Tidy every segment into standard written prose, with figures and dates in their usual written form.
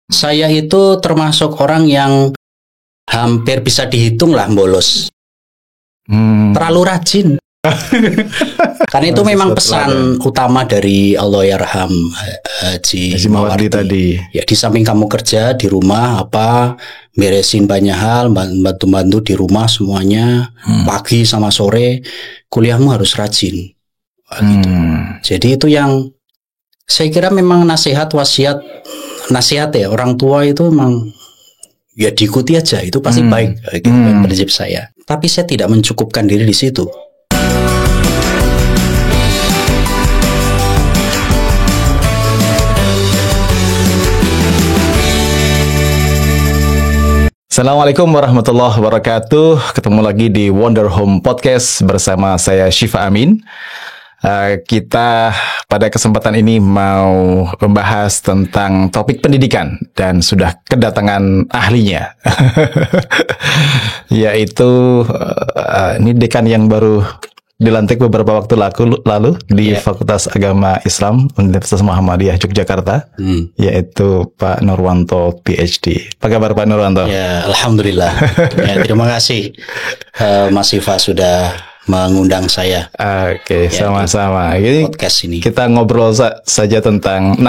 Saya itu termasuk orang yang hampir bisa dihitung lah bolos. Terlalu rajin. Karena itu memang pesan utama dari Allahyarham Haji Mawardi tadi. Ya, di samping kamu kerja di rumah beresin banyak hal, bantu-bantu di rumah semuanya, pagi sama sore, kuliahmu harus rajin. Gitu. Jadi itu yang saya kira memang nasihat ya orang tua itu memang ya diikuti aja, itu pasti baik gitu kan prinsip saya. Tapi saya tidak mencukupkan diri di situ. Assalamualaikum warahmatullahi wabarakatuh. Ketemu lagi di Wonder Home Podcast bersama saya Syifa Amin. Kita pada kesempatan ini mau membahas tentang topik pendidikan dan sudah kedatangan ahlinya, yaitu ini dekan yang baru dilantik beberapa waktu lalu di Fakultas Agama Islam Universitas Muhammadiyah Yogyakarta, yaitu Pak Nurwanto PhD. Apa kabar Pak Nurwanto? Ya, alhamdulillah. Ya, terima kasih Mas Siva sudah mengundang saya. Oke, sama-sama. Jadi podcast ini kita ngobrol saja tentang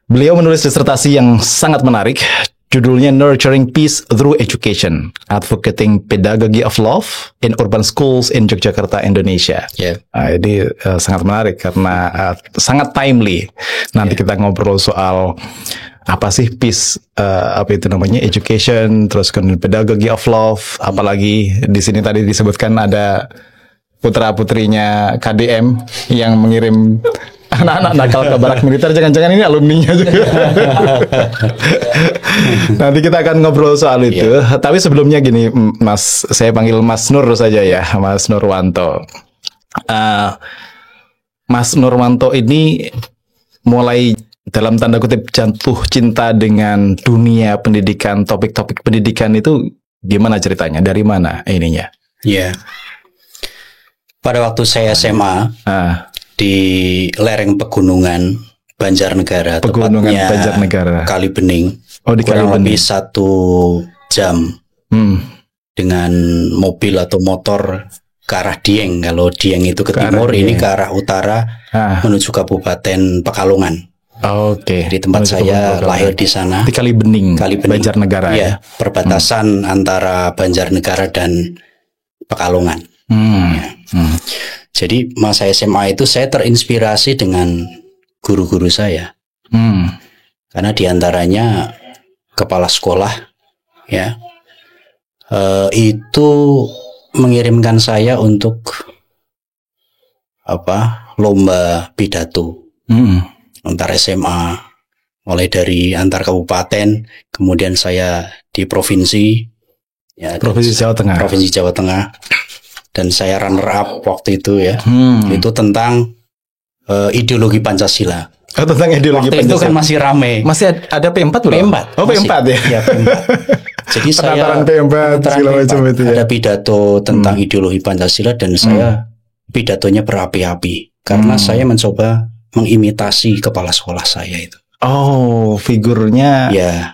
beliau menulis disertasi yang sangat menarik. Judulnya Nurturing Peace Through Education, Advocating Pedagogy of Love in Urban Schools in Yogyakarta, Indonesia. Ini sangat menarik karena sangat timely. Nanti kita ngobrol soal apa sih peace, education, terus kemudian pedagogy of love. Apalagi di sini tadi disebutkan ada putra-putrinya KDM yang mengirim anak-anak nakal ke barak militer, jangan-jangan ini alumninya juga. Nanti kita akan ngobrol soal itu. Tapi sebelumnya gini, Mas, saya panggil Mas Nur saja ya, Mas Nurwanto. Mas Nurwanto ini mulai dalam tanda kutip jatuh cinta dengan dunia pendidikan, topik-topik pendidikan itu gimana ceritanya? Dari mana ininya? Ya, pada waktu saya SMA, di lereng pegunungan Banjarnegara, tepatnya Kali Bening, kurang lebih 1 jam dengan mobil atau motor ke arah Dieng. Kalau Dieng itu ke timur, ini ke arah utara menuju Kabupaten Pekalongan. Oke. Di tempat saya lahir di sana. Di Kali Bening, Banjarnegara. Ya, perbatasan antara Banjarnegara dan Pekalongan. Jadi masa SMA itu saya terinspirasi dengan guru-guru saya, karena diantaranya kepala sekolah, ya, itu mengirimkan saya untuk lomba pidato antar SMA, mulai dari antar kabupaten, kemudian saya di provinsi, ya, Provinsi Jawa Tengah. Dan saya runner up waktu itu ya, itu tentang ideologi Pancasila. Tentang ideologi waktu Pancasila. Itu kan masih ramai. Masih ada P4 belum? P4. Oh, P4 ya. Ya, P4. Jadi saya P4 segala macam itu ya. Ada pidato tentang ideologi Pancasila dan saya pidatonya berapi-api karena saya mencoba mengimitasi kepala sekolah saya itu. Oh, figurnya ya,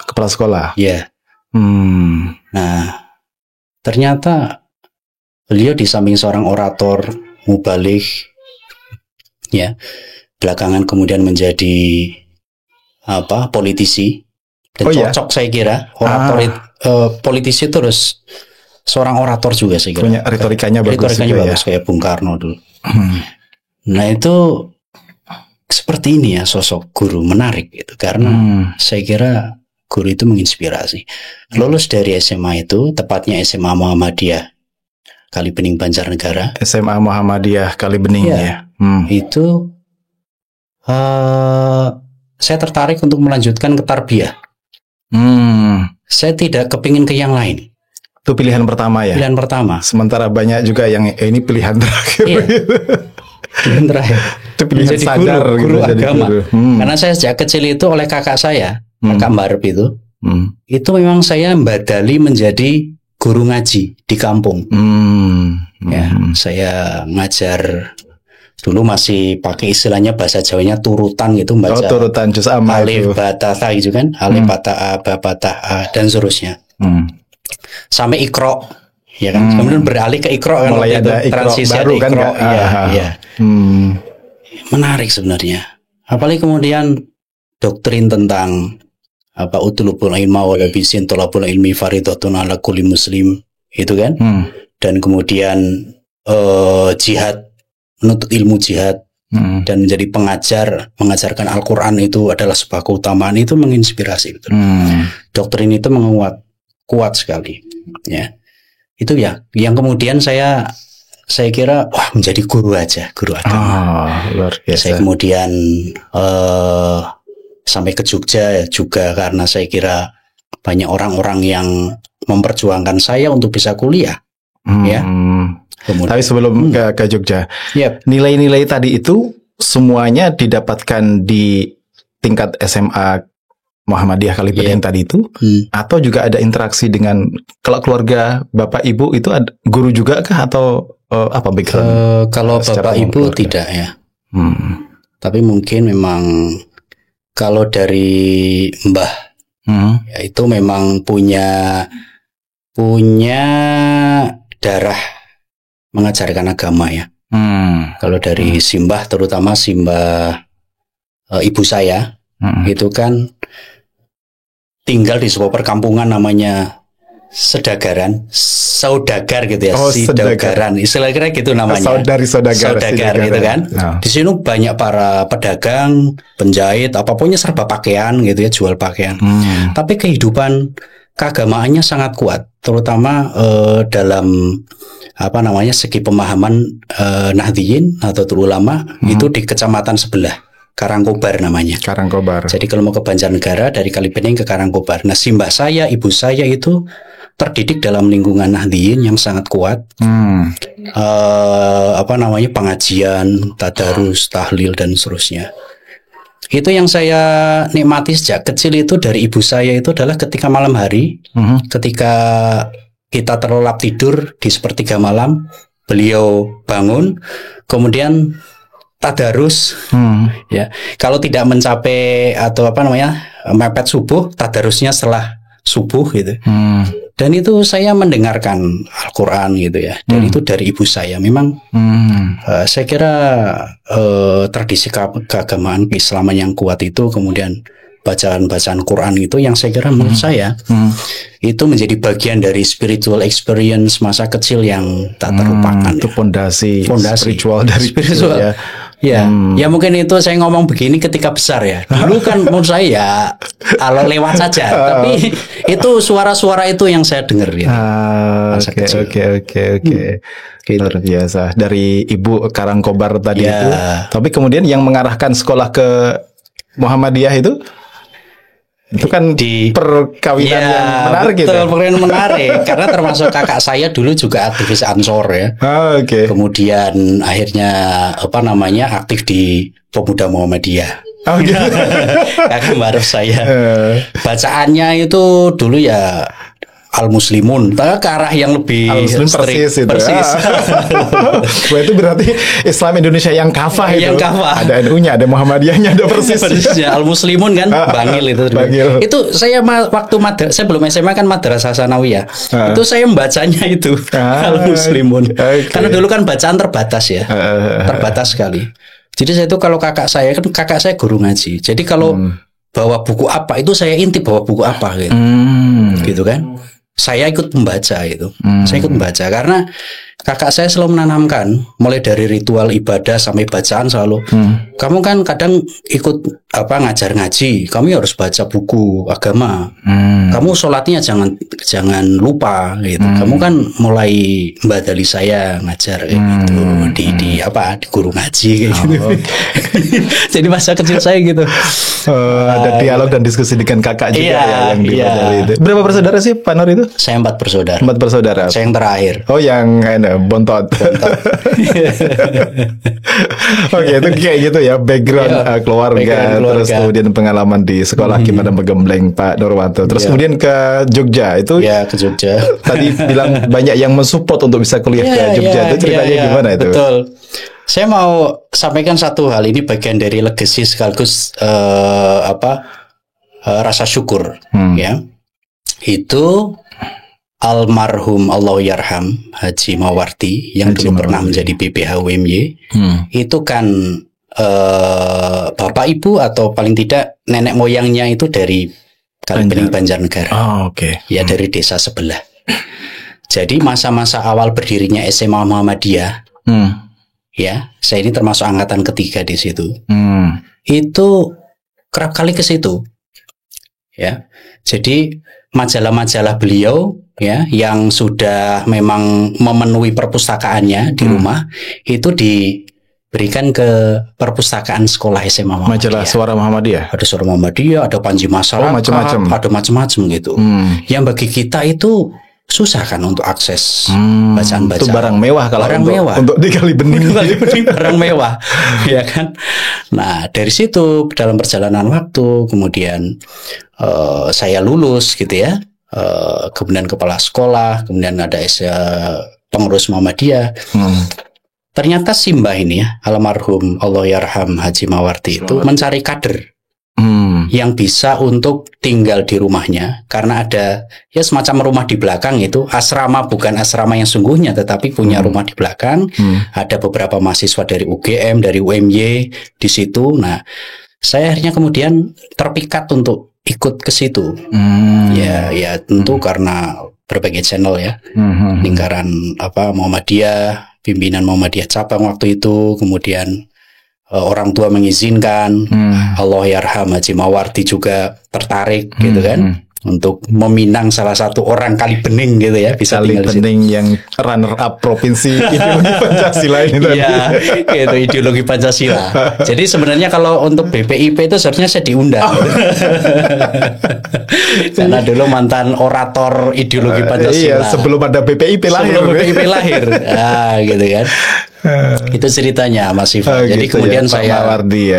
kepala sekolah. Ya. Nah, ternyata beliau di samping seorang orator mubaligh, ya, belakangan kemudian menjadi politisi dan cocok saya kira politisi terus seorang orator juga saya kira. Punya retorikanya bagus kayak Bung Karno dulu. Nah itu seperti ini ya sosok guru, menarik gitu karena saya kira guru itu menginspirasi. Lulus dari SMA itu, tepatnya SMA Muhammadiyah Kali Bening Banjarnegara. SMA Muhammadiyah Kali Bening ya. Itu saya tertarik untuk melanjutkan ke tarbiyah. Saya tidak kepingin ke yang lain. Itu pilihan pertama ya? Pilihan pertama. Sementara banyak juga yang ini pilihan terakhir. Pilihan terakhir. Itu pilihan menjadi sadar guru agama. Karena saya sejak kecil itu oleh kakak saya, kakak Mbarep itu memang saya badali menjadi guru ngaji di kampung. Saya ngajar Dulu masih pakai istilahnya bahasa Jawanya turutan gitu, Oh, baca turutan juz amma alif itu. batata gitu kan, alif batah a, ba batah a, dan seterusnya. Sampai ikro, ya kan. Kemudian beralih ke ikro kan, Mulai waktu itu ada ikro transisi baru ada kan, ikro, Kak? iya, Ah. iya. Menarik sebenarnya. Apalagi kemudian doktrin tentang apa utulubul ilma wa labisin tolabul ilmi faridotun ala kulli muslim itu kan. Dan kemudian jihad, menuntut ilmu jihad, dan menjadi mengajarkan Al-Quran itu adalah sebuah keutamaan, itu menginspirasi betul. Doktrin itu kuat sekali, ya. Itu ya yang kemudian saya kira wah menjadi guru agama. Luar biasa. Saya kemudian sampai ke Jogja juga karena saya kira banyak orang-orang yang memperjuangkan saya untuk bisa kuliah, ya. Kemudian, Tapi sebelum ke Jogja, yep. nilai-nilai tadi itu semuanya didapatkan di tingkat SMA Muhammadiyah Kaliberdin tadi itu, atau juga ada interaksi dengan kalau keluarga bapak ibu itu ada guru juga kah atau apa background? Kalau bapak ibu keluarga? Tidak ya. Tapi mungkin memang kalau dari mbah ya itu memang punya darah mengajarkan agama ya. Kalau dari simbah, terutama simbah ibu saya, itu kan tinggal di sebuah perkampungan namanya saudagar gitu ya, Sidagaran, istilahnya gitu namanya. Saudagar gitu kan. Di sini banyak para pedagang, penjahit, apapun serba pakaian gitu ya, jual pakaian. Tapi kehidupan keagamaannya sangat kuat, terutama dalam segi pemahaman Nahdliyin atau ulama itu di kecamatan sebelah, Karangkobar namanya. Karangkobar. Jadi kalau mau ke Banjarnegara dari Kalibening ke Karangkobar. Nah, simbah saya, ibu saya itu terdidik dalam lingkungan Nahdliyin yang sangat kuat. Pengajian, tadarus, tahlil dan seterusnya. Itu yang saya nikmati sejak kecil itu dari ibu saya itu adalah ketika malam hari, ketika kita terlelap tidur di sepertiga malam, beliau bangun, kemudian tadarus, ya. Kalau tidak mencapai atau mepet subuh, tadarusnya setelah subuh gitu. Dan itu saya mendengarkan Al-Quran gitu ya. Dan itu dari ibu saya. Memang saya kira tradisi keagamaan keislaman yang kuat itu, kemudian bacaan-bacaan Quran itu yang saya kira menurut saya itu menjadi bagian dari spiritual experience masa kecil yang tak terlupakan. Itu fondasi spiritual dari spiritual. Ya, mungkin itu saya ngomong begini ketika besar ya. Dulu kan menurut saya ya kalau lewat saja. Tapi itu suara-suara itu yang saya dengar ya. Oke. Luar biasa. Dari Ibu Karangkobar tadi itu. Tapi kemudian yang mengarahkan sekolah ke Muhammadiyah itu kan di perkawinan yang menarik gitu. Perkawinan menarik karena termasuk kakak saya dulu juga aktivis Ansor ya. Kemudian akhirnya aktif di Pemuda Muhammadiyah. Kakak baru saya. Bacaannya itu dulu ya Al-Muslimun, ke arah yang lebih Al-Muslim persis. Wah, itu berarti Islam Indonesia yang kafah itu. Yang kafah. Ada NU-nya, ada Muhammadiyahnya, ada persisnya. Al-Muslimun kan, Bangil itu. Itu saya waktu saya belum SMA kan Madrasah Sanawiyah. Itu saya membacanya itu Al-Muslimun. Karena dulu kan bacaan terbatas ya. Terbatas sekali. Jadi saya itu kalau kakak saya guru ngaji. Jadi kalau bawa buku apa itu saya intip bawa buku apa gitu. Gitu kan. Saya ikut membaca itu. Saya ikut membaca karena kakak saya selalu menanamkan mulai dari ritual ibadah sampai bacaan selalu. Kamu kan kadang ikut ngajar ngaji, kamu harus baca buku agama. Kamu sholatnya jangan lupa gitu. Kamu kan mulai membadali saya ngajar kayak gitu di guru ngaji kayak gitu. Jadi masa kecil saya gitu. Ada dialog dan diskusi dengan kakak juga yang dibadali itu. Berapa bersaudara sih Pak Nur itu? Saya 4 bersaudara. 4 bersaudara. Saya yang terakhir. Oh, yang bontot. Oke, itu kayak gitu ya background keluarga, terus kemudian pengalaman di sekolah gimana menggembleng Pak Nurwanto. Terus kemudian ke Jogja itu. Ya, ke Jogja. Tadi bilang banyak yang mensupport untuk bisa kuliah ke Jogja. Itu ceritanya gimana itu? Betul. Saya mau sampaikan satu hal, ini bagian dari legacy sekaligus rasa syukur ya. Itu almarhum Allahyarham Haji Mawardi yang dulu pernah menjadi BPH UMY, itu kan bapak ibu atau paling tidak nenek moyangnya itu dari Kalibening Banjarnegara. Ya, dari desa sebelah. Jadi masa-masa awal berdirinya SMA Muhammadiyah, ya, saya ini termasuk angkatan ketiga di situ. Itu kerap kali ke situ. Ya. Jadi majalah-majalah beliau ya yang sudah memang memenuhi perpustakaannya di rumah itu diberikan ke perpustakaan sekolah SMA Muhammadiyah. Majalah Suara Muhammadiyah. Ada Suara Muhammadiyah, ada Panji Masyarakat, macam-macam. ada macam-macam gitu. Yang bagi kita itu susah kan untuk akses bacaan-bacaan. Itu barang mewah kalau barang mewah. Untuk di Kalibening. Barang mewah, ya kan. Nah, dari situ dalam perjalanan waktu kemudian saya lulus gitu ya. Kemudian kepala sekolah, kemudian ada pengurus Muhammadiyah. Ternyata Simbah ini ya, almarhum Allahyarham Haji Mawardi itu mencari kader yang bisa untuk tinggal di rumahnya, karena ada ya semacam rumah di belakang itu asrama, bukan asrama yang sungguhnya tetapi punya rumah di belakang. Ada beberapa mahasiswa dari UGM, dari UMY di situ. Nah, saya akhirnya kemudian terpikat untuk ikut ke situ. Ya tentu karena berbagai channel ya, lingkaran Muhammadiyah, pimpinan Muhammadiyah cabang waktu itu, kemudian orang tua mengizinkan, Allahyarham Haji Mawardi juga tertarik gitu kan, untuk meminang salah satu orang Kalibening gitu ya, bisa tinggal di situ. Kalibening yang runner up provinsi ideologi Pancasila ini tadi. Iya, gitu, ideologi Pancasila. Jadi sebenarnya kalau untuk BPIP itu seharusnya saya diundang. Karena dulu mantan orator ideologi Pancasila. Iya, sebelum ada BPIP lahir. Sebelum BPIP lahir. Ah, gitu kan. Itu ceritanya Mas Iva. Jadi gitu kemudian ya, saya Mawardi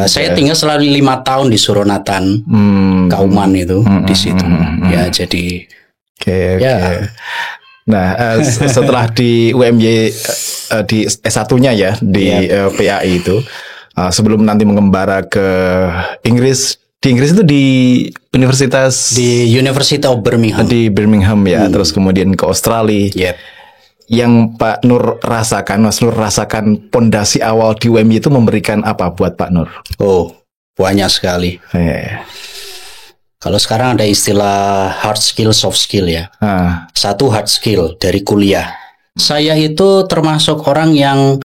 saya tinggal selalu 5 tahun di Suronatan, Kauman itu di situ. Ya, jadi ya. Nah, setelah di UMY di S1-nya ya di PAI itu, sebelum nanti mengembara ke Inggris. Di Inggris itu di University of Birmingham. Di Birmingham ya, terus kemudian ke Australia. Yang Pak Nur rasakan, Mas Nur rasakan pondasi awal di UMY itu memberikan apa buat Pak Nur? Oh, banyak sekali. Kalau sekarang ada istilah hard skill, soft skill ya. Satu hard skill dari kuliah. Saya itu termasuk orang yang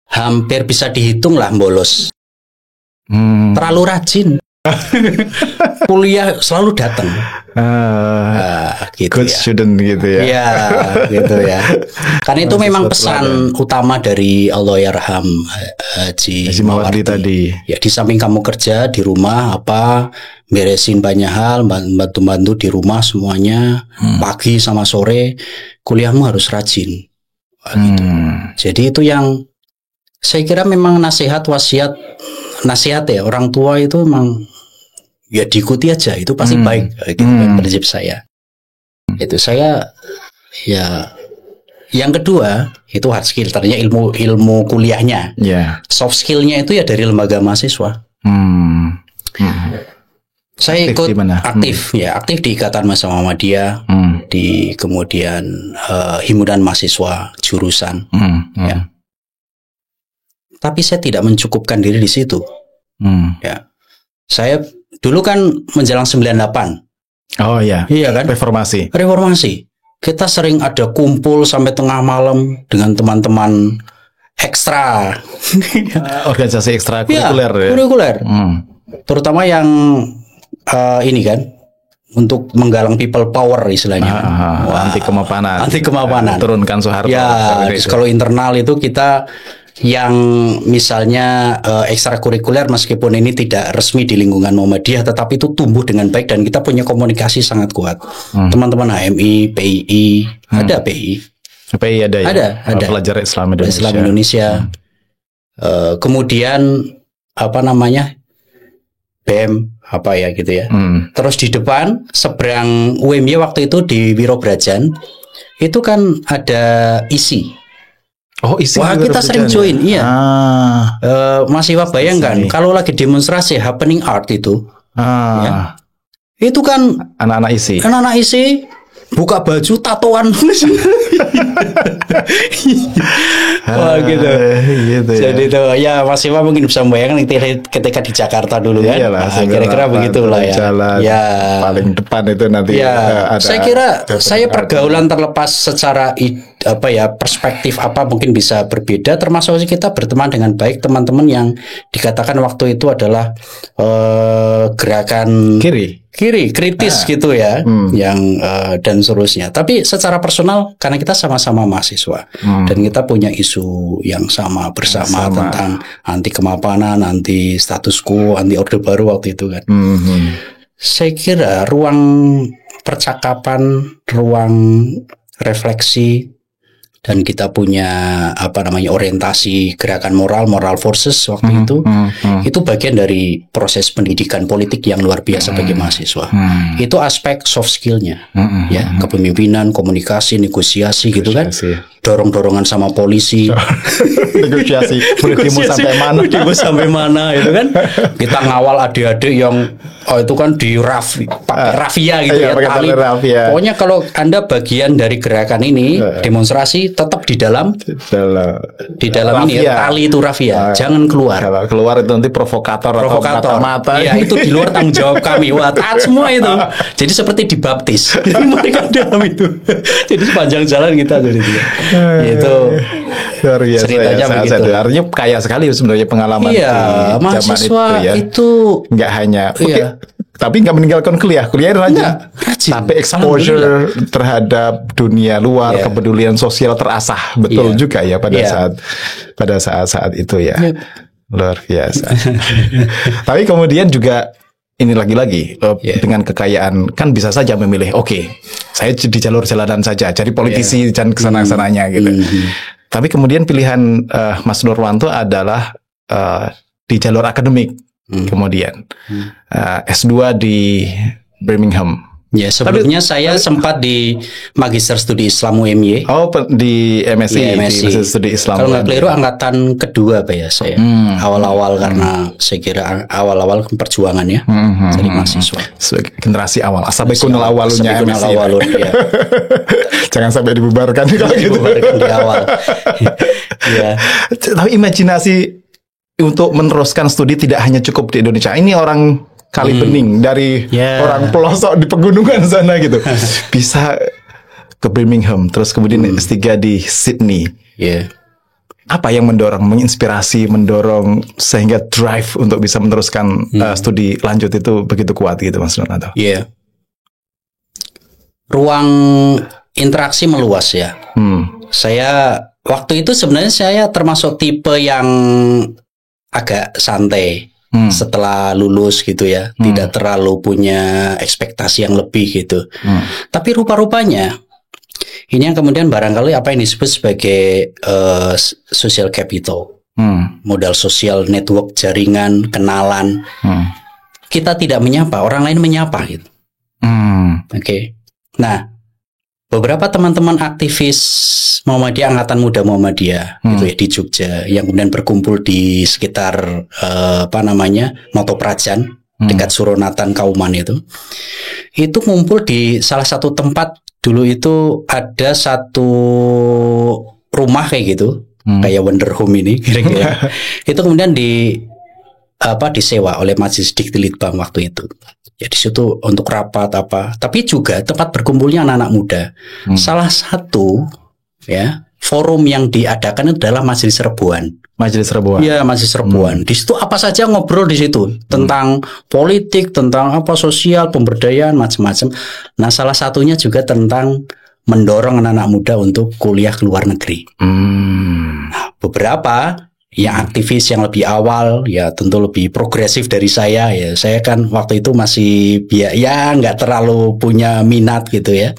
hampir bisa dihitung lah bolos. Terlalu rajin. Kuliah selalu datang. Gitu good student gitu ya. Iya, gitu ya. Karena itu memang pesan utama dari Allahyarham Haji Mawardi tadi. Ya, di samping kamu kerja di rumah beresin banyak hal, bantu-bantu di rumah semuanya, pagi sama sore, kuliahmu harus rajin. Gitu. Jadi itu yang saya kira memang nasihat ya orang tua itu memang ya diikuti aja, itu pasti baik gitu kan prinsip saya. Itu saya ya. Yang kedua itu hard skill, ternyata ilmu kuliahnya. Soft skillnya itu ya dari lembaga mahasiswa. Saya ikut aktif di Ikatan Mahasiswa Muhammadiyah, di kemudian himpunan mahasiswa jurusan. Ya. Tapi saya tidak mencukupkan diri di situ. Ya. Saya dulu kan menjelang 98. Oh iya. Iya kan? Reformasi. Kita sering ada kumpul sampai tengah malam dengan teman-teman ekstra. Organisasi ekstrakurikuler ya. Kurikuler. Terutama yang ini kan, untuk menggalang people power istilahnya. Anti kemapanan. Turunkan Soeharto. Ya, kalau internal itu kita yang misalnya ekstrakurikuler meskipun ini tidak resmi di lingkungan Muhammadiyah, tetapi itu tumbuh dengan baik dan kita punya komunikasi sangat kuat. Teman-teman HMI, PII, ada PI, PPI ada ya? Ada. Pelajar Islam Indonesia. Islam Indonesia. Kemudian apa namanya? BEM apa ya gitu ya. Terus di depan seberang UMY waktu itu di Wirobrajan itu kan ada ISI. Oh, ISI. Wah, kita sering join, iya. Mas Iwa bayangkan kalau lagi demonstrasi happening art itu, ya, itu kan anak-anak ISI. Anak-anak ISI buka baju tatoan. Wah gitu. Gitu ya. Jadi itu ya Mas Iwa mungkin bisa membayangkan ketika di Jakarta dulu kan. Iyalah, kira-kira begitulah ya. Ya. Paling depan itu nanti. Ya. Saya kira saya pergaulan terlepas secara perspektif mungkin bisa berbeda, termasuk kita berteman dengan baik teman-teman yang dikatakan waktu itu adalah gerakan kiri kritis gitu ya, yang dan seterusnya. Tapi secara personal karena kita sama-sama mahasiswa dan kita punya isu yang sama bersama tentang anti kemapanan, anti status quo, anti orde baru waktu itu kan. Saya kira ruang percakapan, ruang refleksi, dan kita punya orientasi gerakan moral forces waktu itu bagian dari proses pendidikan politik yang luar biasa bagi mahasiswa. Itu aspek soft skillnya, ya, kepemimpinan, komunikasi, negosiasi gitu kan, dorong-dorongan sama polisi, negosiasi demo sampai mana itu kan, kita ngawal adik-adik yang itu kan di rafia gitu ya, tali. Pokoknya kalau Anda bagian dari gerakan ini demonstrasi tetap di dalam ini ya, tali itu rafia, jangan keluar. Kalau keluar itu nanti provokator. Mata-mata. Iya, itu di luar tanggung jawab kami. Wah, taat semua itu. Jadi seperti dibaptis. Mereka dalam itu. Jadi sepanjang jalan kita jadi itu. Itu ceritanya begitu. Artinya kaya sekali sebenarnya pengalaman di zaman itu ya. Itu nggak hanya tapi nggak meninggalkan kuliah rajin. Tapi exposure terhadap dunia luar, kepedulian sosial terasah betul juga ya pada saat itu ya. Luar biasa. Tapi kemudian juga ini lagi-lagi dengan kekayaan kan bisa saja memilih saya di jalur jalanan saja, jadi politisi dan kesana-sananya gitu. Tapi kemudian pilihan Mas Nurwanto adalah di jalur akademik. Kemudian S2 di Birmingham. Ya, sebelumnya saya sempat di Magister Studi Islam UMY. Oh, di MSI, di Studi Islam. Kalau nggak keliru angkatan kedua ya saya. Awal-awal karena saya kira awal-awal perjuangan ya dari mahasiswa. Generasi awal. Asabiqunal awwalunya MSI. Ya. Jangan sampai dibubarkan kalau gitu. Dibubarkan di awal. Ya. Tapi imajinasi untuk meneruskan studi tidak hanya cukup di Indonesia. Ini orang Kali Bening dari orang pelosok di pegunungan sana gitu. Bisa ke Birmingham, terus kemudian S3 di Sydney. Apa yang menginspirasi, sehingga drive untuk bisa meneruskan studi lanjut itu begitu kuat gitu, Mas Nurwanto? Ruang interaksi meluas ya. Saya waktu itu sebenarnya saya termasuk tipe yang agak santai. Setelah lulus gitu ya, tidak terlalu punya ekspektasi yang lebih gitu. Tapi rupa-rupanya ini yang kemudian barangkali apa yang disebut sebagai social capital, modal sosial, network, jaringan, kenalan. Kita tidak menyapa, orang lain menyapa gitu. Nah, beberapa teman-teman aktivis Muhammadiyah, Angkatan Muda Muhammadiyah gitu ya di Jogja, yang kemudian berkumpul di sekitar Noto Prajan dekat Suronatan Kauman itu ngumpul di salah satu tempat. Dulu itu ada satu rumah kayak gitu, kayak Wonder Home ini kira-kira. Itu kemudian disewa oleh Majelis Dikti Litbang waktu itu. Ya di situ untuk rapat tapi juga tempat berkumpulnya anak-anak muda. Salah satu forum yang diadakan adalah Majelis Rebuan. Ya, Majelis Rebuan. Di situ apa saja ngobrol di situ tentang politik, tentang sosial, pemberdayaan, macam-macam. Nah, salah satunya juga tentang mendorong anak-anak muda untuk kuliah ke luar negeri. Nah, beberapa yang aktivis yang lebih awal ya tentu lebih progresif dari saya ya. Saya kan waktu itu masih nggak terlalu punya minat gitu ya.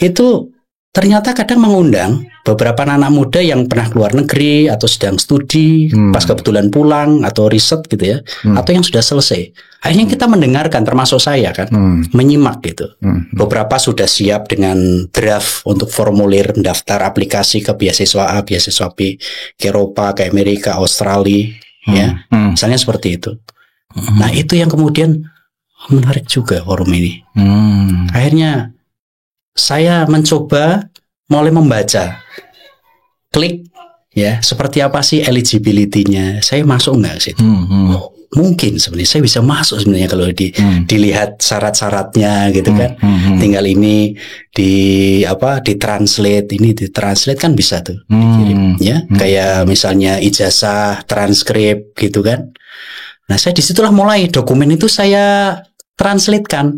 Itu ternyata kadang mengundang beberapa anak muda yang pernah keluar negeri atau sedang studi, pas kebetulan pulang atau riset gitu ya, atau yang sudah selesai. Akhirnya kita mendengarkan, termasuk saya kan, menyimak gitu. Beberapa sudah siap dengan draft untuk formulir mendaftar aplikasi ke beasiswa A, beasiswa B, ke Eropa, ke Amerika, Australia, ya, misalnya seperti itu. Nah itu yang kemudian menarik juga forum ini. Akhirnya saya mencoba mulai membaca, klik ya, seperti apa sih eligibility-nya, saya masuk nggak situ? Mungkin sebenarnya saya bisa masuk sebenarnya kalau dilihat syarat-syaratnya gitu kan. Tinggal ini ditranslate, ini ditranslate kan bisa tuh dikirim ya, kayak misalnya ijazah, transkrip gitu kan. Nah saya disitulah mulai dokumen itu saya translatekan,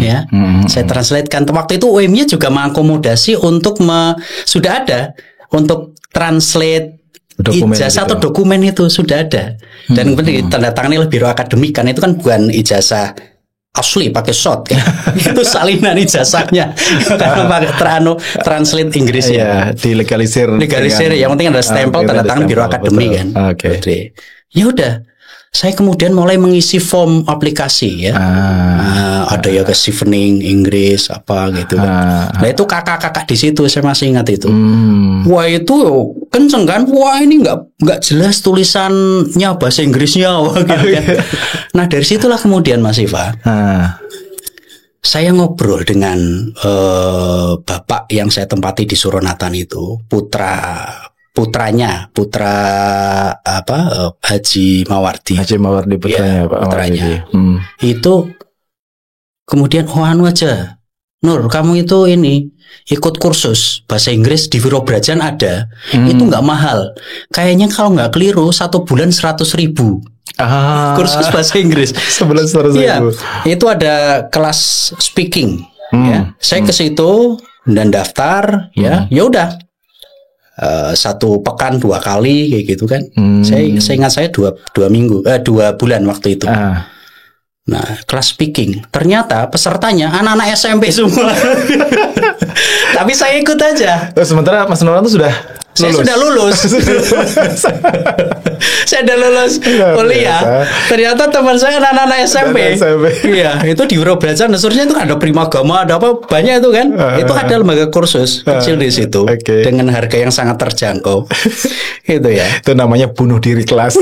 ya, saya translatekan. Waktu itu UM-nya juga mengakomodasi untuk sudah ada untuk translate dokumen ijazah atau dokumen itu sudah ada, dan kemudian ditandatangani oleh biro akademik kan, itu kan bukan ijazah asli pakai shot kan, itu salinan ijazahnya karena pakai translate Inggris ya, dilegalisir, yang penting ada stempel tanda tangan biro akademik kan. Ya udah. Saya kemudian mulai mengisi form aplikasi ya, ada ya ke Chevening Inggris apa gitu kan. Nah itu kakak-kakak di situ saya masih ingat itu. Wah itu kenceng kan, wah ini nggak jelas tulisannya bahasa Inggrisnya gitu kan. Nah dari situlah kemudian Mas Iva, saya ngobrol dengan bapak yang saya tempati di Suronatan itu, putra Haji Mawardi putranya, ya, Pak putranya. Itu kemudian aja Nur, kamu itu ini ikut kursus bahasa Inggris di Wirobrajan ada, itu nggak mahal, kayaknya kalau nggak keliru 1 bulan 100.000 kursus bahasa Inggris. Sebulan 100.000. Iya, itu ada kelas speaking ya. Saya ke situ dan daftar ya udah. 1 pekan 2 kali kayak gitu kan. Saya ingat saya 2 bulan waktu itu. Nah, kelas speaking. Ternyata pesertanya anak-anak SMP semua. Tapi saya ikut aja. Sementara Mas Noran itu sudah Saya sudah lulus. Saya sudah lulus kuliah. Ternyata teman saya anak-anak SMP. Iya, itu di Wirobrajan. Seharusnya itu ada Primagama, ada apa banyak itu kan. Itu ada lembaga kursus kecil di situ dengan harga yang sangat terjangkau. Itu ya. Itu namanya bunuh diri kelas.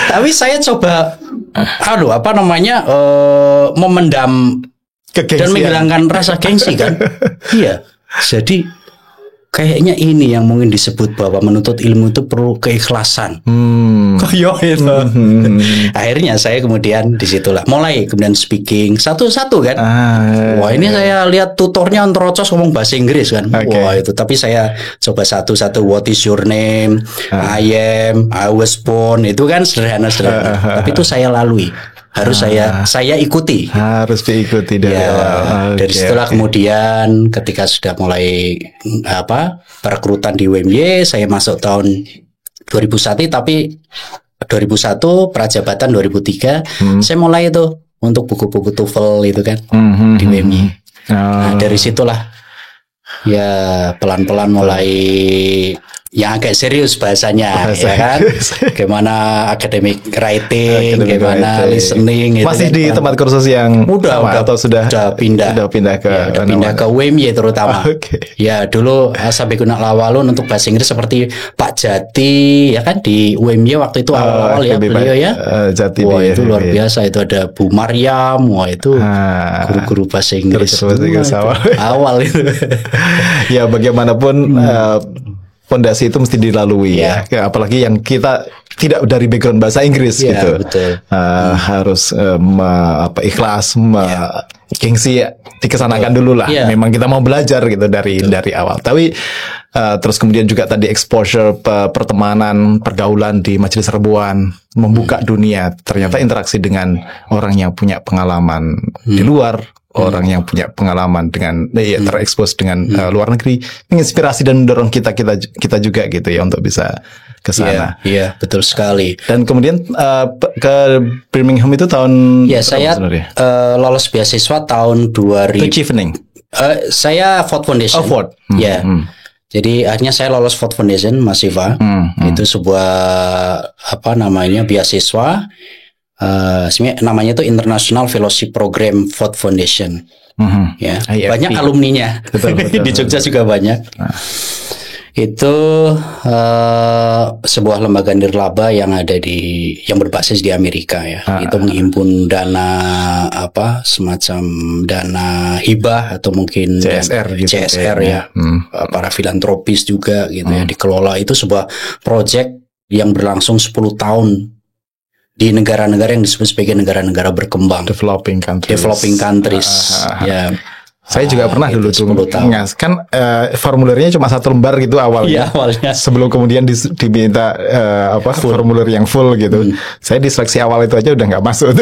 Tapi saya coba memendam dan menghilangkan rasa gengsi kan. Iya. Jadi kayaknya ini yang mungkin disebut bahwa menuntut ilmu itu perlu keikhlasan. Kayak itu. Akhirnya saya kemudian disitulah mulai kemudian speaking satu-satu kan. Wah ini saya lihat tutornya terocos ngomong bahasa Inggris kan. Wah itu, tapi saya coba satu-satu. What is your name? I was born. Itu kan sederhana. Tapi itu saya lalui. Harus saya ikuti. Harus diikuti dari awal. Dari situlah kemudian ketika sudah mulai perekrutan di UMY, saya masuk tahun 2001, tapi 2001 prajabatan 2003 saya mulai itu untuk buku-buku TOEFL itu kan di UMY. Nah, dari situlah ya pelan-pelan mulai yang agak serius bahasanya, ya kan? Gimana academic writing, gimana listening. Masih di tempat kursus yang udah atau sudah pindah ke UMY terutama. Ya dulu sampai guna awalun untuk bahasa Inggris seperti Pak Jati, ya kan di UMY waktu itu awal-awal ya beliau ya. Jati, wah itu luar biasa, itu ada Bu Maryam, wah itu guru-guru bahasa Inggris awal itu. Ya bagaimanapun fondasi itu mesti dilalui ya. Apalagi yang kita tidak dari background bahasa Inggris gitu. Betul. Harus ikhlas, gengsi dikesanakan dulu lah. Memang kita mau belajar gitu dari awal. Tapi terus kemudian juga tadi exposure pertemanan, pergaulan di majelis rebuan, membuka dunia. Ternyata interaksi dengan orang yang punya pengalaman di luar orang yang punya pengalaman dengan terekspos dengan luar negeri, menginspirasi dan mendorong kita juga gitu ya untuk bisa ke sana. Iya, betul sekali. Dan kemudian ke Birmingham itu tahun saya lolos beasiswa tahun 2000. Itu Chevening. Saya Ford Foundation. Oh, Ford. Ya. Jadi akhirnya saya lolos Ford Foundation, Mas Siva. Itu sebuah beasiswa. Namanya itu International Fellowship Program Ford Foundation. Ya, banyak alumninya. Betul. Di Jogja juga banyak. Itu sebuah lembaga nirlaba yang yang berbasis di Amerika ya. Itu menghimpun dana semacam dana hibah atau mungkin CSR gitu. CSR ya. Para filantropis juga gitu ya, dikelola. Itu sebuah proyek yang berlangsung 10 tahun di negara-negara yang disebut sebagai negara-negara berkembang, developing countries. Ya. Saya juga pernah dulu tuh kan formulirnya cuma 1 lembar gitu awalnya. Awalnya. Sebelum kemudian diminta formulir yang full gitu. Saya di seleksi awal itu aja udah nggak masuk.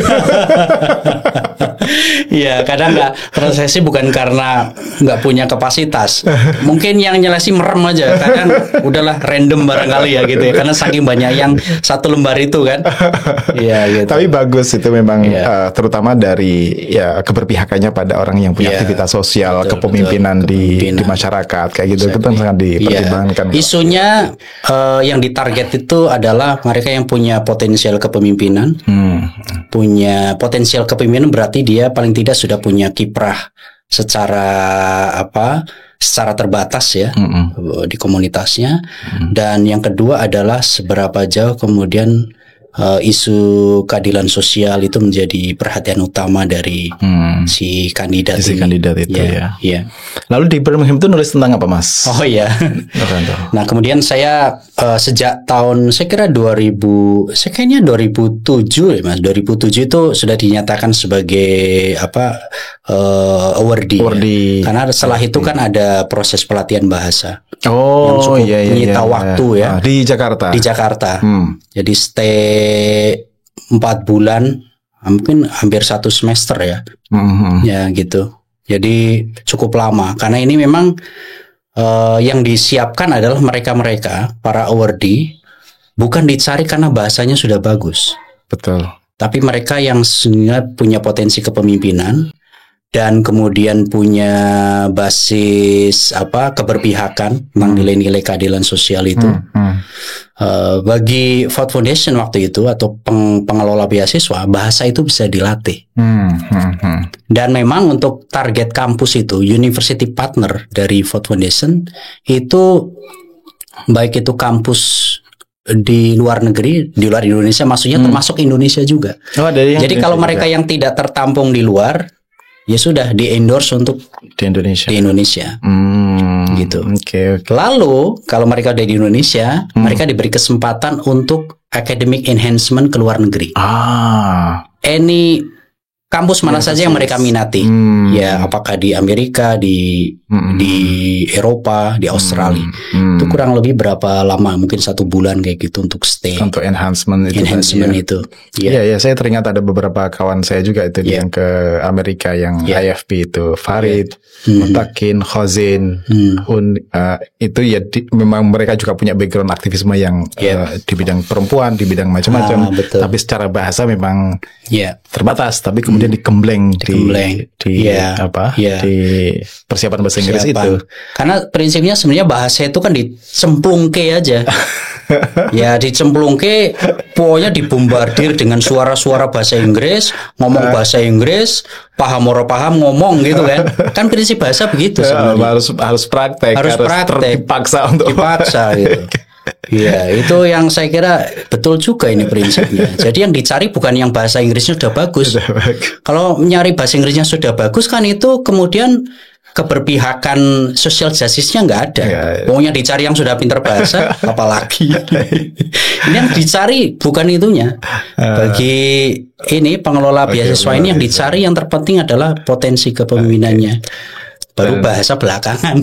Iya, kadang prosesnya bukan karena nggak punya kapasitas. Mungkin yang nyelesi merem aja. Kadang udahlah random barangkali ya gitu ya. Karena saking banyak yang 1 lembar itu kan. Iya gitu. Tapi bagus itu memang terutama dari keberpihakannya pada orang yang punya aktivitas sosial, kepemimpinan di masyarakat kayak gitu. Itu kan sangat dipertimbangkan. Isunya yang ditarget itu adalah mereka yang punya potensial kepemimpinan. Punya potensial kepemimpinan berarti dia paling tidak sudah punya kiprah secara terbatas ya di komunitasnya. Dan yang kedua adalah seberapa jauh kemudian isu keadilan sosial itu menjadi perhatian utama dari si kandidat itu ya. Lalu di Birmingham itu nulis tentang apa, Mas? Oh iya. Nah, kemudian saya sejak tahun saya kira 2007 ya, Mas. 2007 itu sudah dinyatakan sebagai awardee. Ya. Karena setelah itu kan ada proses pelatihan bahasa. Yang cukup menyita waktu ya. Di Jakarta. Di Jakarta. Jadi stay 4 bulan, mungkin hampir 1 semester ya. Ya gitu. Jadi cukup lama. Karena ini memang yang disiapkan adalah mereka-mereka para awardee bukan dicari karena bahasanya sudah bagus. Betul. Tapi mereka yang sebenarnya punya potensi kepemimpinan dan kemudian punya basis keberpihakan tentang nilai-nilai keadilan sosial itu. Bagi Ford Foundation waktu itu atau pengelola beasiswa, bahasa itu bisa dilatih. Dan memang untuk target kampus itu, university partner dari Ford Foundation itu baik itu kampus di luar negeri, di luar Indonesia, maksudnya termasuk Indonesia juga. Jadi kalau mereka yang tidak tertampung di luar, ya sudah di-endorse untuk di Indonesia. Gitu. Okay. Lalu kalau mereka udah di Indonesia, mereka diberi kesempatan untuk academic enhancement ke luar negeri. Any kampus mana saja yang mereka minati. Ya, apakah di Amerika, di Eropa, di Australia. Itu kurang lebih berapa lama? Mungkin 1 bulan kayak gitu untuk stay. Untuk enhancement itu. Iya, saya teringat ada beberapa kawan saya juga itu yang ke Amerika yang IFP itu, Farid, Mutakin, Khozin, itu ya memang mereka juga punya background aktivisme yang di bidang perempuan, di bidang macam-macam. Tapi secara bahasa memang terbatas. Tapi kemudian digembleng di persiapan bahasa Inggris itu. Karena prinsipnya sebenarnya bahasa itu kan dicemplungke aja. Ya dicemplungke, pokoknya dibombardir dengan suara-suara bahasa Inggris, ngomong bahasa Inggris, paham ora paham ngomong gitu kan. Kan prinsip bahasa begitu sebenarnya. Harus praktek. Dipaksa gitu. Iya, itu yang saya kira betul juga ini prinsipnya. Jadi yang dicari bukan yang bahasa Inggrisnya sudah bagus. Kalau nyari bahasa Inggrisnya sudah bagus kan itu kemudian keberpihakan social justice-nya nggak ada. Pokoknya dicari yang sudah pintar bahasa, apalagi. Ini yang dicari bukan itunya. Bagi ini pengelola beasiswa ini yang dicari yang terpenting adalah potensi kepemimpinannya. baru bahasa belakangan.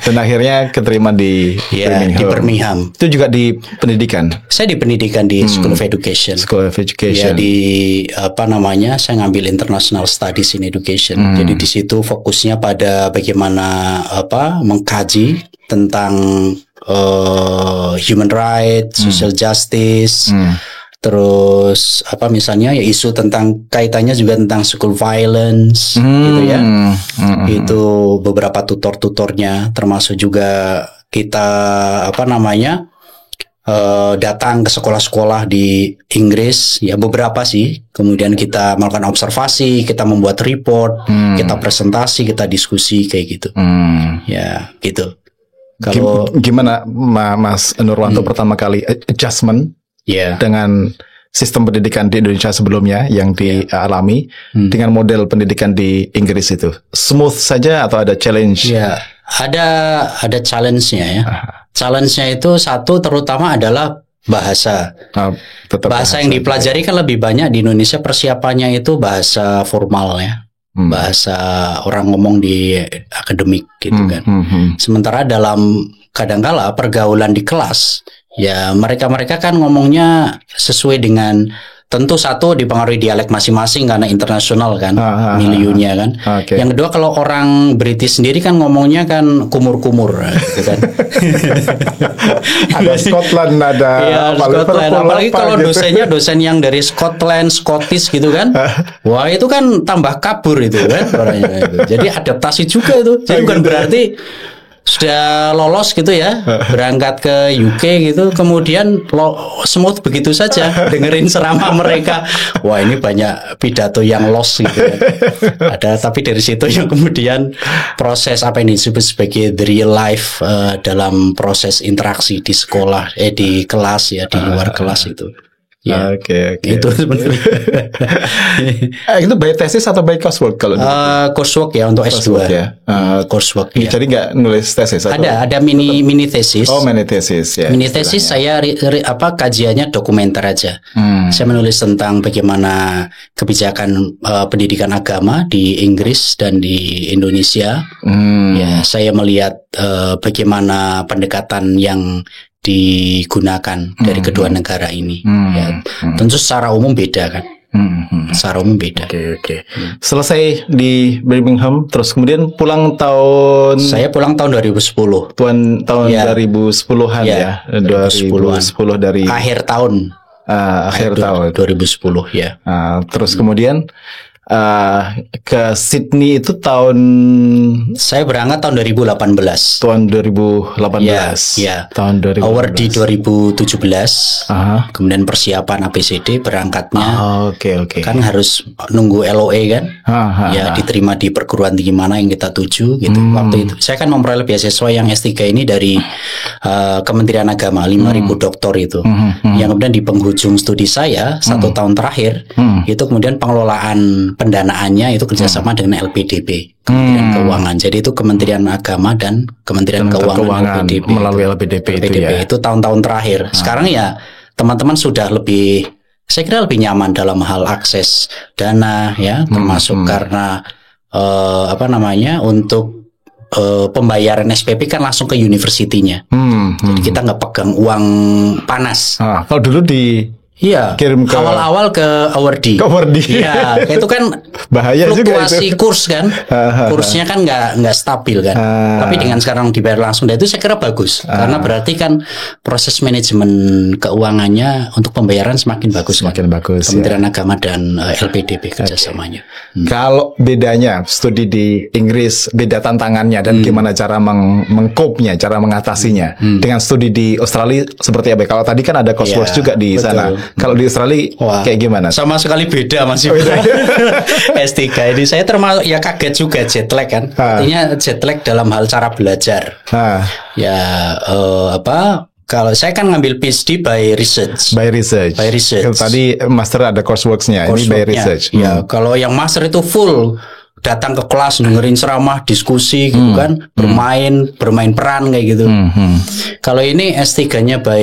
Dan akhirnya keterima di Di Birmingham. Itu juga di pendidikan. Saya di pendidikan di School of Education. School of Education. Ya, di saya ngambil International Studies in Education. Jadi di situ fokusnya pada bagaimana mengkaji tentang human rights, social justice. Terus misalnya ya isu tentang kaitannya juga tentang school violence gitu ya. Itu beberapa tutor-tutornya, termasuk juga kita datang ke sekolah-sekolah di Inggris ya, beberapa sih. Kemudian kita melakukan observasi, kita membuat report, kita presentasi, kita diskusi kayak gitu. Ya, gitu. Kalau gimana Mas Nurwanto pertama kali adjustment dengan sistem pendidikan di Indonesia sebelumnya yang dialami dengan model pendidikan di Inggris itu smooth saja atau ada challenge? Ya, ada challenge-nya ya. Challenge-nya itu satu terutama adalah bahasa. Bahasa yang dipelajari kan lebih banyak di Indonesia, persiapannya itu bahasa formal ya. Bahasa orang ngomong di akademik gitu kan. Sementara dalam kadangkala pergaulan di kelas ya, mereka kan ngomongnya sesuai dengan, tentu satu dipengaruhi dialek masing-masing karena internasional kan, miliunya kan. Yang kedua, kalau orang British sendiri kan ngomongnya kan kumur-kumur gitu kan. Ada Scotland, ada Scotland. Apalagi kalau dosennya dosen yang dari Scotland, Scottish gitu kan. Wah, itu kan tambah kabur itu kan orangnya itu. Jadi adaptasi juga itu. Jadi bukan berarti sudah lolos gitu ya, berangkat ke UK gitu, kemudian smooth begitu saja dengerin ceramah mereka. Wah, ini banyak pidato yang lost gitu ya. Ada, tapi dari situ yang kemudian proses apa yang disebut sebagai the real life dalam proses interaksi di sekolah, di kelas ya, di luar kelas itu. Ya, Oke. Itu sebenarnya. Itu by tesis atau by coursework kalau coursework ya untuk S2 ya. Coursework ya. Jadi nggak nulis tesis atau? Ada mini tesis. Oh, mini tesis ya. Mini tesis saya kajiannya dokumenter aja. Saya menulis tentang bagaimana kebijakan pendidikan agama di Inggris dan di Indonesia. Ya, saya melihat bagaimana pendekatan yang digunakan dari kedua negara ini. Ya, tentu secara umum beda kan. Secara umum beda. Oke. Selesai di Birmingham, terus kemudian pulang tahun. Saya pulang tahun 2010. Tahun 2010-an ya. 2010 dari akhir tahun. Akhir tahun 2010 ya. Terus kemudian ke Sydney itu saya berangkat tahun 2018. Tahun 2018. Ya. Tahun 2018. Award di 2017. Kemudian persiapan ABCD berangkatnya. Oke. Kan harus nunggu LOE kan. Ya, diterima di perguruan tinggi mana yang kita tuju gitu. Waktu itu saya kan memperoleh beasiswa yang S3 ini dari Kementerian Agama, 5.000 doktor itu. Yang kemudian di penghujung studi saya 1 tahun terakhir itu kemudian pengelolaan pendanaannya itu kerjasama dengan LPDP, Kementerian Keuangan. Jadi itu Kementerian Agama dan Kementerian Keuangan LPDP, melalui LPDP itu ya. Itu tahun-tahun terakhir. Sekarang ya teman-teman sudah lebih, saya kira lebih nyaman dalam hal akses dana ya, termasuk karena untuk pembayaran SPP kan langsung ke universitinya. Jadi kita nggak pegang uang panas. Kalau dulu kirim ke awal-awal ke awardee. Iya, itu kan bahaya fluktuasi juga kurs kan. Kursnya kan nggak stabil kan. Tapi dengan sekarang dibayar langsung, dan itu saya kira bagus. Karena berarti kan proses manajemen keuangannya untuk pembayaran semakin bagus. Kementerian Agama dan LPDP kerjasamanya. Kalau bedanya studi di Inggris, beda tantangannya dan gimana cara mengcope-nya, cara mengatasinya dengan studi di Australia seperti apa? Kalau tadi kan ada coursework juga di sana. Kalau di Australia kayak gimana? Sama sekali beda Mas. S3 ini saya termasuk ya kaget juga jet lag kan. Artinya jet lag dalam hal cara belajar. Ya kalau saya kan ngambil PhD by research. By research. Tadi master ada courseworks-nya, ini by research. Ya, kalau yang master itu full datang ke kelas, dengerin ceramah, diskusi gitu kan, bermain peran kayak gitu. Kalau ini S3-nya by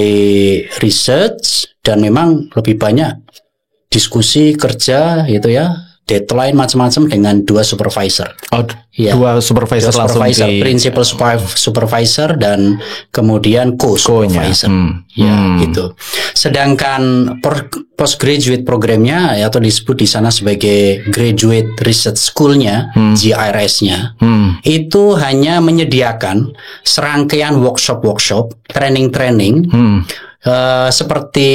research dan memang lebih banyak diskusi, kerja gitu ya, deadline macam-macam dengan 2 supervisor. Oh, Ya. 2 supervisor langsung di principal supervisor dan kemudian co-supervisor. Ya, gitu. Sedangkan postgraduate programnya atau disebut di sana sebagai Graduate Research School-nya, GRS-nya, itu hanya menyediakan serangkaian workshop, training-training, seperti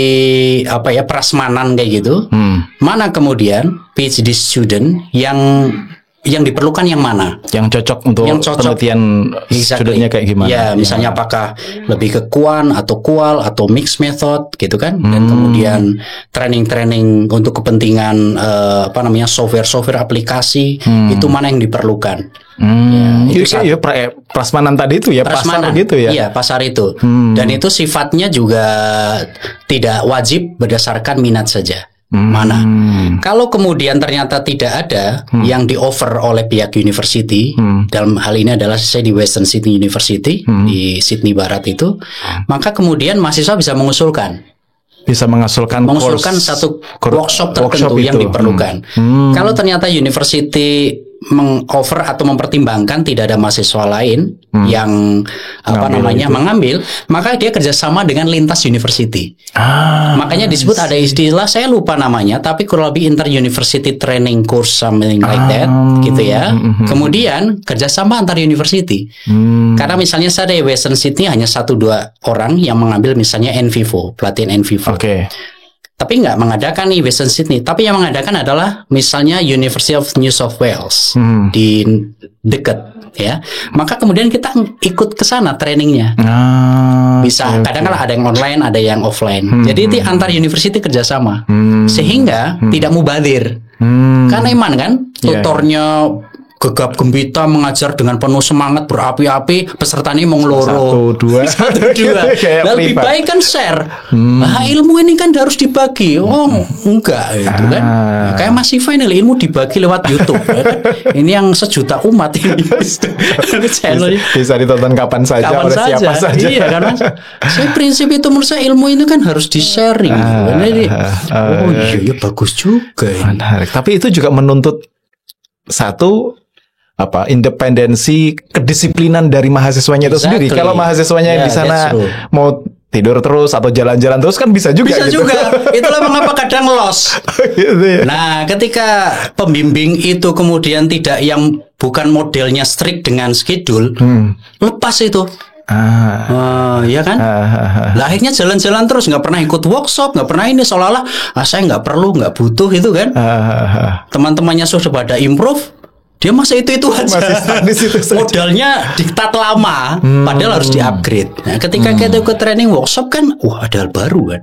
apa ya, prasmanan kayak gitu. Mana kemudian PhD student yang diperlukan yang mana? Yang cocok untuk penelitian studentnya kayak gimana? Ya, misalnya apakah lebih ke quant atau qual atau mixed method gitu kan? Dan kemudian training-training untuk kepentingan software aplikasi itu mana yang diperlukan? Ya, prasmanan tadi itu ya, pasar gitu ya? Iya, pasar itu. Dan itu sifatnya juga tidak wajib berdasarkan minat saja. Mana? Kalau kemudian ternyata tidak ada yang di-offer oleh pihak university, dalam hal ini adalah saya di Western Sydney University di Sydney Barat itu, maka kemudian mahasiswa bisa mengusulkan satu workshop tertentu yang diperlukan. Kalau ternyata university meng-offer atau mempertimbangkan tidak ada mahasiswa lain yang mengambil, maka dia kerjasama dengan lintas university. Makanya disebut ada istilah, saya lupa namanya, tapi kurang lebih inter-university training course, something like that, gitu ya. Kemudian kerjasama antar university. Karena misalnya saya di Western Sydney hanya 1-2 orang yang mengambil misalnya NVivo, pelatihan NVivo. Tapi nggak mengadakan nih Western Sydney, tapi yang mengadakan adalah misalnya University of New South Wales di dekat, ya. Maka kemudian kita ikut ke sana trainingnya. Bisa kadang-kadang ada yang online, ada yang offline. Jadi itu antar university kerjasama, sehingga tidak mubadir. Kan Iman kan, tutornya gegap gembita mengajar dengan penuh semangat, berapi-api, pesertanya mau ngeloro 1-2 lebih baik kan share. Ilmu ini kan harus dibagi. Enggak gitu kan. Kayak masih final, ilmu dibagi lewat YouTube ya kan? Ini yang 1 juta umat ini. bisa ditonton kapan saja oleh siapa saja. Iya kan Mas. Saya prinsip itu menurut saya, ilmu itu kan harus di-sharing. Iya bagus juga ini. Menarik. Tapi itu juga menuntut satu independensi, kedisiplinan dari mahasiswanya itu sendiri. Kalau mahasiswanya yang di sana mau tidur terus atau jalan-jalan terus kan bisa juga. Itulah mengapa kadang lost. Gitu ya. Nah, ketika pembimbing itu kemudian tidak yang bukan modelnya strict dengan schedule, lepas itu. Ya kan? Lah akhirnya jalan-jalan terus, nggak pernah ikut workshop, nggak pernah ini, seolah-olah saya nggak perlu, nggak butuh itu kan? Teman-temannya sudah pada improve, dia masih itu aja. Modalnya diktat lama, padahal harus di-upgrade. Nah, ketika kita ikut training workshop kan, ada hal baru kan.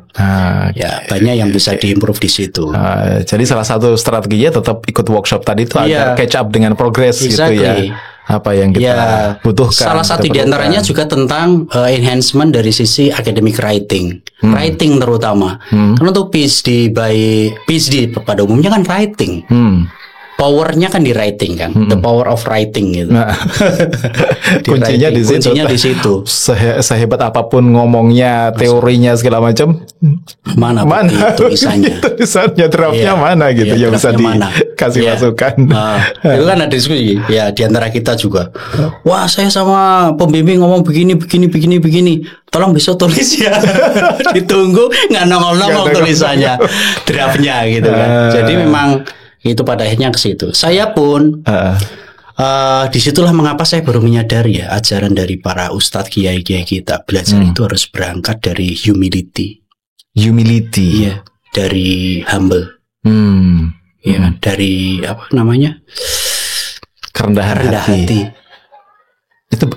Ya banyak yang bisa diimprove di situ. Jadi salah satu strateginya tetap ikut workshop tadi itu agar catch up dengan progress gitu ya. Apa yang kita butuhkan. Salah satu diantaranya juga tentang enhancement dari sisi academic writing, writing terutama. Karena untuk PhD pada umumnya kan writing. Powernya kan di writing kan, the power of writing gitu. Kuncinya di situ. Sehebat apapun ngomongnya, teorinya segala macam, mana tulisannya? Tulisannya draftnya mana gitu yang bisa dikasih masukan. Itu kan ada diskusi ya di antara kita juga. Wah, saya sama pembimbing ngomong begini. Tolong besok tulis ya. Ditunggu nggak nongol tulisannya, draftnya gitu kan. Jadi memang itu pada akhirnya ke situ. Saya pun disitulah mengapa saya baru menyadari ya, ajaran dari para ustadz kiai kita belajar itu harus berangkat dari humility. Iya, dari humble. Ya, dari kerendahan hati. Itu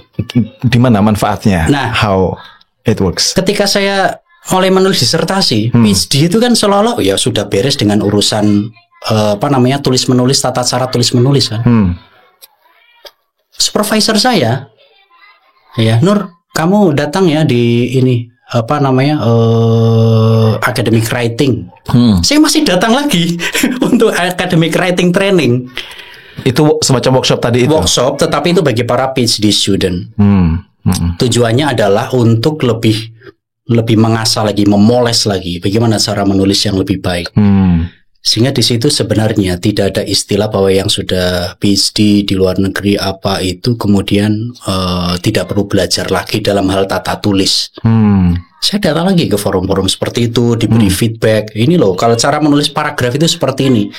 di mana manfaatnya? Nah, how it works. Ketika saya mulai menulis disertasi, PhD itu kan seolah-olah ya sudah beres dengan urusan tulis menulis, tata cara tulis menulis kan. Supervisor saya, ya Nur, kamu datang ya di ini academic writing. Saya masih datang lagi untuk academic writing training. Itu semacam workshop tadi itu. Workshop, tetapi itu bagi para PhD student. Tujuannya adalah untuk lebih mengasah lagi, memoles lagi bagaimana cara menulis yang lebih baik. Sehingga di situ sebenarnya tidak ada istilah bahwa yang sudah PhD di luar negeri apa itu kemudian tidak perlu belajar lagi dalam hal tata tulis. Saya datang lagi ke forum-forum seperti itu, diberi feedback. Ini loh, kalau cara menulis paragraf itu seperti ini.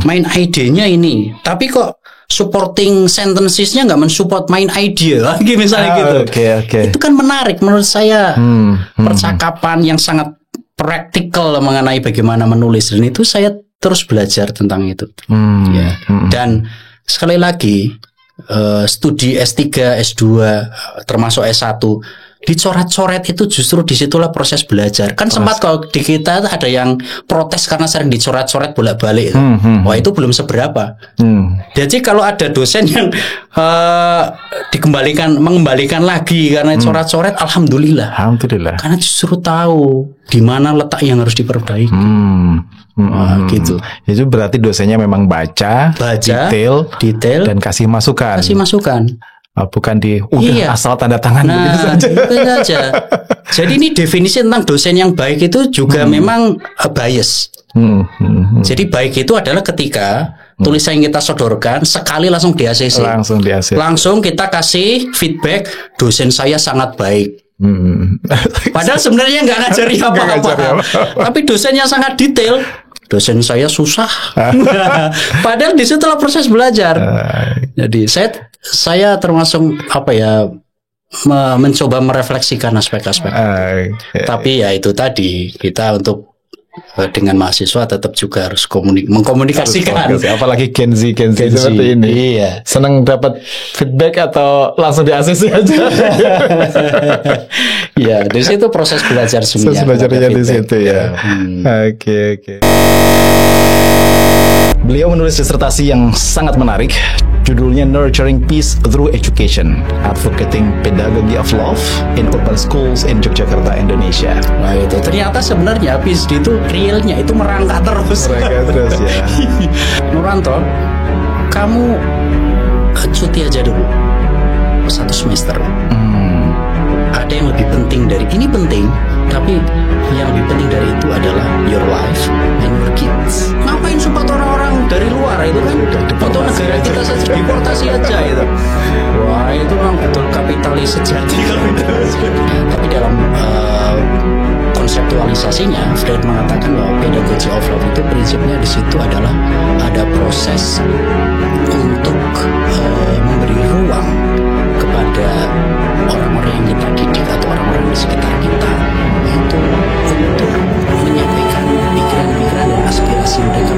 Main idenya ini, tapi kok supporting sentences-nya nggak mensupport main idea lagi misalnya gitu. Itu kan menarik menurut saya. Percakapan yang sangat praktikal mengenai bagaimana menulis, dan itu saya terus belajar tentang itu. Dan sekali lagi studi S3, S2 termasuk S1 dicoret-coret itu justru disitulah proses belajar. Kan sempat kalau di kita ada yang protes karena sering dicoret-coret bolak-balik. Wah, itu belum seberapa. Jadi kalau ada dosen yang mengembalikan lagi karena coret-coret, alhamdulillah. Karena justru tahu di mana letak yang harus diperbaiki. Gitu. Itu berarti dosennya memang baca detail dan kasih masukan. Bukan asal tanda tangan begitu saja. Itu saja. Jadi ini definisi tentang dosen yang baik itu juga memang bias. Jadi baik itu adalah ketika tulisan yang kita sodorkan sekali langsung di ACC. Langsung kita kasih feedback, dosen saya sangat baik. Padahal sebenarnya nggak ngajari apa-apa. Tapi dosennya sangat detail. Dosen saya susah. Padahal di situlah proses belajar. Jadi saya termasuk mencoba merefleksikan aspek-aspek. Tapi ya itu tadi, kita untuk dengan mahasiswa tetap juga harus mengkomunikasikan. Apalagi Gen Z seperti ini. Iya. Senang dapat feedback atau langsung di ACC aja? Ya, di situ proses belajar semuanya. Proses belajarnya di situ ya. Oke. Beliau menulis disertasi yang sangat menarik. Judulnya Nurturing Peace Through Education, Advocating Pedagogy of Love in Urban Schools in Yogyakarta, Indonesia. Nah itu ternyata sebenarnya PhD itu realnya itu merangkak terus ya. Nuranto, kamu cuti aja dulu 1 semester. Ada yang lebih penting dari ini, penting, tapi yang lebih penting dari itu adalah your life and your kids. Ngapain support orang-orang dari luar itu kan? Foto negara kita saja deportasi aja itu. Wah, itu memang betul kapitalis sejati kalau itu. Tapi dalam konseptualisasinya, Freud mengatakan bahwa pedagogy of love itu prinsipnya di situ adalah ada proses untuk memberi ruang kepada orang-orang yang kita didik atau orang-orang di sekitar kita itu untuk menyampaikan pikiran-pikiran dan aspirasi mereka